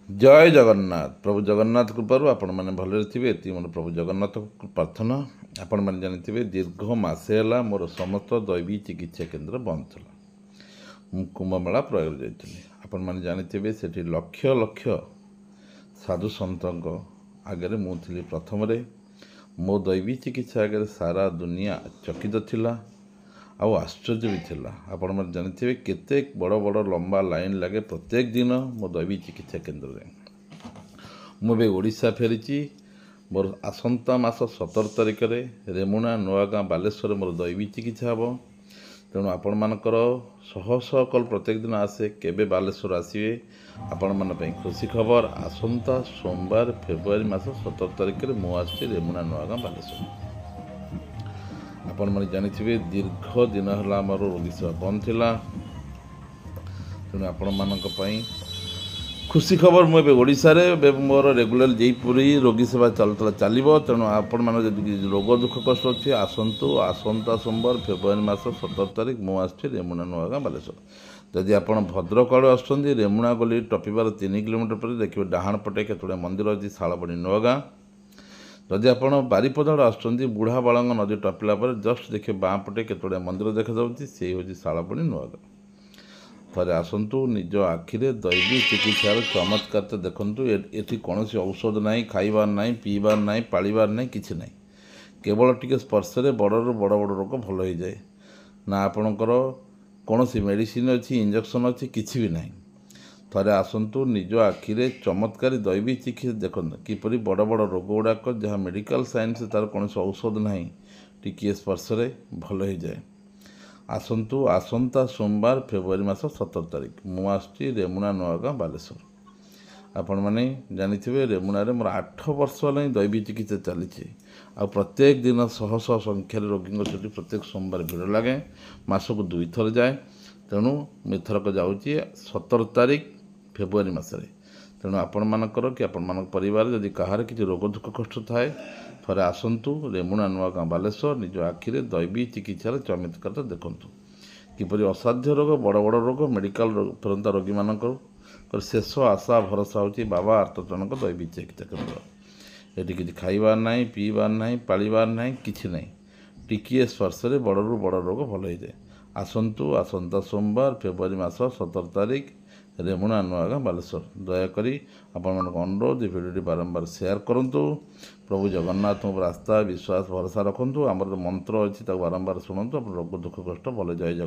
जय जगन्नाथ प्रभु जगन्नाथ कृपारू आपण मैंने भले थे ये मोर प्रभु जगन्नाथ प्रार्थना। आपण मैंने जानते दीर्घ मसे है मोर समस्त दैवी चिकित्सा केन्द्र बंद था। कुंभमेला प्रयोग जाइली। आपण मैंने जानते से लक्ष लक्ष साधु सत आगे मुझे प्रथम मो दैवी चिकित्सा आगे सारा दुनिया चकित थिला आउ आश्चर्य भी थिला। आपण मैंने जानते केते बड़ बड़ लंबा लाइन लगे प्रत्येक दिन मो दैवी चिकित्सा केन्द्र में। मुझे ओडिशा फेरी मोर आसंता मास 17 तारिख में रेमुणा नुआगाँ बालेश्वर मोर दैवी चिकित्सा हम। तेणु आपण मानकर शह शह कल प्रत्येक दिन आसे केबे बालेश्वर आसवे आपण मान खुशी खबर। आसंता सोमवार फेब्रुआरी मास 17 तारिख में मुझे रेमुणा नुआगाँ बालेश्वर। आपण मैंने जानी दीर्घ दिन है मोर रोगी सेवा बंद थिला। तेणु आपण मानक खुशी खबर मुझे ओडिशा रे मोर रेगुलर जयपुरी रोगी सेवा चलो। तेणु आपण मान रोग दुख कष्ट अच्छे आसतु। आसंता सोमवार फेब्रुआरी मास 17 तारिख मुझे रेमुणा नुआगाँ बालेश्वर। जदि आप भद्रक आड़े आसुँच रेमुणा गली टपिबार 3 किलोमीटर पर देखिए डाहाण पटे केतोड़े मंदिर अच्छी शालबणी नुआगाँ। जदि आप बारिपदा आसुँच बुढ़ा बालंग नदी टपिला जस्ट देखिए बाँ पटे केतोड़े मंदिर देखा से हूँ शालबणी नुआगाँ। थे आसतु निज आखिरे दैवी चिकित्सार चमत्कार तो देखु। ये कौन औषध ना खाइबार ना पीबार ना पालिबार ना कि ना केवल टी स्पर्श बड़ू बड़ बड़ रोग भल हो जाए ना। आपणकर कौन मेडिसिन अच्छी इंजेक्शन अच्छी किसी भी ना। थे आसतु निज आखिरे चमत्कारी दैवी चिकित्सा देखो किपरि बड़ बड़ रोग गुड़ाक जहाँ मेडिकल साइंस तार कौन औषध ना टी स्पर्श भल हो जाए। आसतु आसंता सोमवार फेब्रुआरी मास 17 तारिख मुझे रेमुणा नुआगाँ बालेश्वर। आपण मैंने जानी रेमुणा मोर 8 वर्ष है दैवी चिकित्सा चली। आ प्रत्येक दिन शह शह संख्यार रोगी छुट्टी प्रत्येक सोमवार भिड़ लगे मासक 2 थर जाए। तेणु एथरक जाऊँगी 17 तारिख फेब्रुआरी मसरे। तेणु आपण मानकर कि आपण मान परिवार जदि कहार किसी रोग दुख कष्ट थाए थे आसतु रेमुणा नुआगाँ बालेश्वर निज आखिरे दैवी चिकित्सार चमत्कार देखु किपरि असाध्य रोग बड़ बड़ रोग मेडिकल फेरंता रोगी मानकर शेष आशा भरोसा होची बाबा आर्तजनक दैवी चिकित्सा केन्द्र। ये किसी खाइबार ना पीबार ना पालिबार ना कि ना टिकिए स्पर्श बड़ू बड़ रोग भल हो जाए। आसतु आसंता सोमवार फेब्रुआरी मास 17 तारिख रेमुणा नुआगाँ बालेश्वर। दयाकोरी आपण अनुरोध भिडियो बारंबार शेयर करूँ। प्रभु जगन्नाथ आस्था विश्वास भरोसा रखुँ। आमर मंत्र अच्छी बारंबार शुणु रोग दुख कष्ट भल। जय जगन्नाथ।